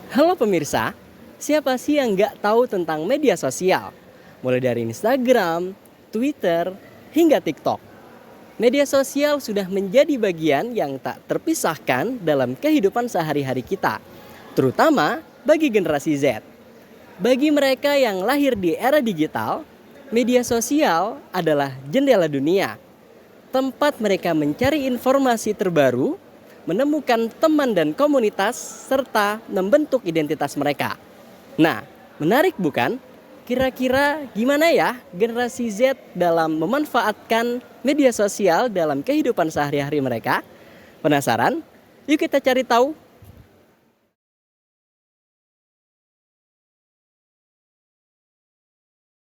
Halo pemirsa, siapa sih yang nggak tahu tentang media sosial? Mulai dari Instagram, Twitter, hingga TikTok. Media sosial sudah menjadi bagian yang tak terpisahkan dalam kehidupan sehari-hari kita, terutama bagi generasi Z. Bagi mereka yang lahir di era digital, media sosial adalah jendela dunia, tempat mereka mencari informasi terbaru, menemukan teman dan komunitas, serta membentuk identitas mereka. Nah, menarik bukan? Kira-kira gimana ya generasi Z dalam memanfaatkan media sosial dalam kehidupan sehari-hari mereka? Penasaran? Yuk kita cari tahu.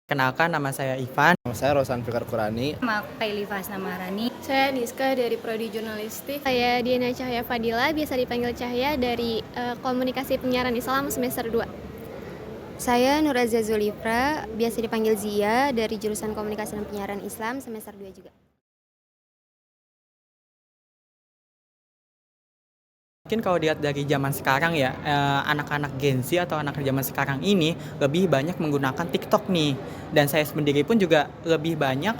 Kenalkan, nama saya Ivan. Nama saya Rosan Fikar Qurani. Nama aku Kaili Fasnamarani. Saya Niska dari Prodi Jurnalistik. Saya Diana Cahya Fadila, biasa dipanggil Cahya, dari Komunikasi Penyiaran Islam semester 2. Saya Nurazia Zulifra, biasa dipanggil Zia, dari jurusan Komunikasi dan Penyiaran Islam semester 2 juga. Mungkin kalau dilihat dari zaman sekarang ya, anak-anak Gen Z atau anak zaman sekarang ini lebih banyak menggunakan TikTok nih. Dan saya sendiri pun juga lebih banyak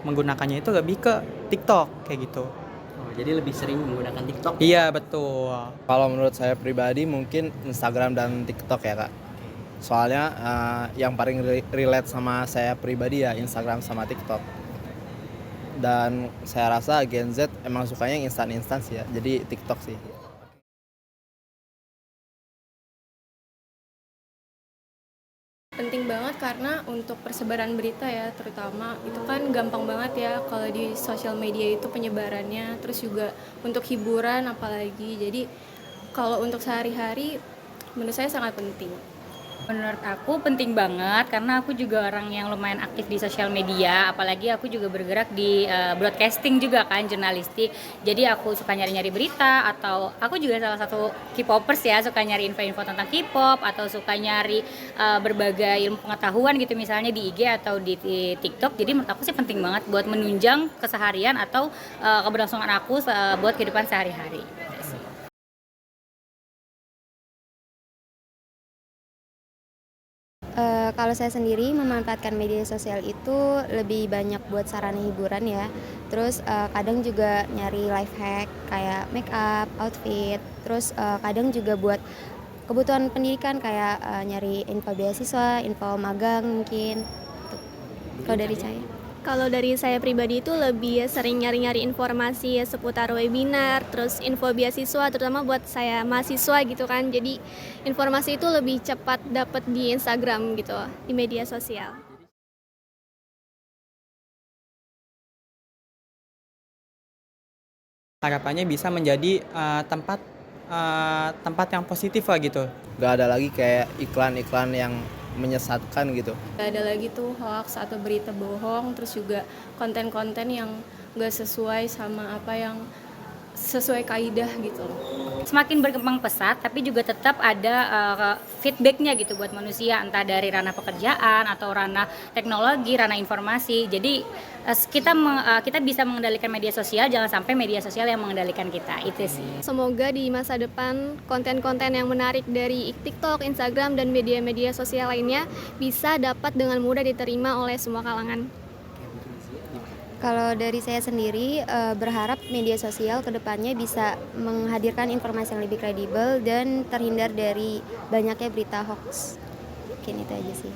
menggunakannya itu lebih ke TikTok kayak gitu. Oh, jadi lebih sering menggunakan TikTok? Iya, betul. Kalau menurut saya pribadi mungkin Instagram dan TikTok ya kak. Soalnya yang paling relate sama saya pribadi ya Instagram sama TikTok. Dan saya rasa Gen Z emang sukanya yang instan-instan sih ya, jadi TikTok sih. Penting banget karena untuk persebaran berita ya, terutama itu kan gampang banget ya kalau di sosial media itu penyebarannya, terus juga untuk hiburan apalagi. Jadi kalau untuk sehari-hari menurut saya sangat penting. Menurut aku penting banget karena aku juga orang yang lumayan aktif di sosial media, apalagi aku juga bergerak di broadcasting juga kan, jurnalistik. Jadi aku suka nyari-nyari berita, atau aku juga salah satu K-popers ya, suka nyari info-info tentang K-pop, atau suka nyari berbagai ilmu pengetahuan gitu, misalnya di IG atau di TikTok. Jadi menurut aku sih penting banget buat menunjang keseharian atau keberlangsungan aku buat kehidupan sehari-hari. Kalau saya sendiri memanfaatkan media sosial itu lebih banyak buat sarana hiburan ya. Terus kadang juga nyari life hack kayak make up, outfit. Terus kadang juga buat kebutuhan pendidikan kayak nyari info beasiswa, info magang mungkin. Kalau dari saya. Kalau dari saya pribadi itu lebih sering nyari-nyari informasi seputar webinar, terus info beasiswa, terutama buat saya mahasiswa gitu kan. Jadi informasi itu lebih cepat dapat di Instagram gitu, di media sosial. Harapannya bisa menjadi tempat yang positif lah gitu. Gak ada lagi kayak iklan-iklan yang menyesatkan gitu. Gak ada lagi tuh hoax atau berita bohong, terus juga konten-konten yang gak sesuai sama apa yang sesuai kaidah gitu loh. Semakin berkembang pesat, tapi juga tetap ada feedbacknya gitu buat manusia, entah dari ranah pekerjaan atau ranah teknologi, ranah informasi. Jadi kita bisa mengendalikan media sosial, jangan sampai media sosial yang mengendalikan kita. Itu sih. Semoga di masa depan konten-konten yang menarik dari TikTok, Instagram, dan media-media sosial lainnya bisa dapat dengan mudah diterima oleh semua kalangan. Kalau dari saya sendiri berharap media sosial kedepannya bisa menghadirkan informasi yang lebih kredibel dan terhindar dari banyaknya berita hoax. Mungkin itu aja sih.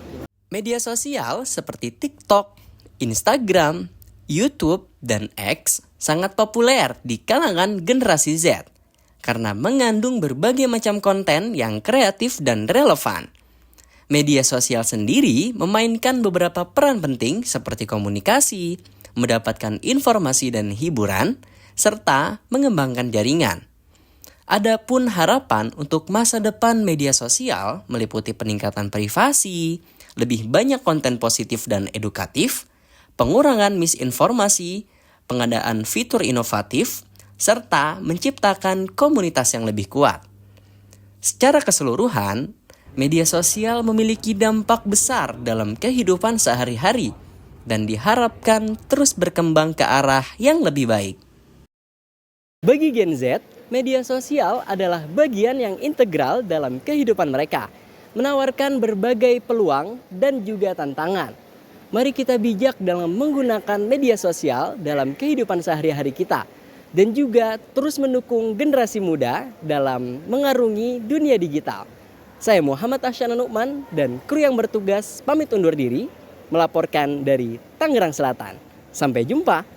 Media sosial seperti TikTok, Instagram, YouTube, dan X sangat populer di kalangan generasi Z karena mengandung berbagai macam konten yang kreatif dan relevan. Media sosial sendiri memainkan beberapa peran penting seperti komunikasi, mendapatkan informasi dan hiburan, serta mengembangkan jaringan. Adapun harapan untuk masa depan media sosial meliputi peningkatan privasi, lebih banyak konten positif dan edukatif, pengurangan misinformasi, pengadaan fitur inovatif, serta menciptakan komunitas yang lebih kuat. Secara keseluruhan, media sosial memiliki dampak besar dalam kehidupan sehari-hari dan diharapkan terus berkembang ke arah yang lebih baik. Bagi Gen Z, Media sosial adalah bagian yang integral dalam kehidupan mereka, menawarkan berbagai peluang dan juga tantangan. Mari kita bijak dalam menggunakan media sosial dalam kehidupan sehari-hari kita, dan juga terus mendukung generasi muda dalam mengarungi dunia digital. Saya Muhammad Asyana Nukman dan kru yang bertugas pamit undur diri, melaporkan dari Tangerang Selatan. Sampai jumpa.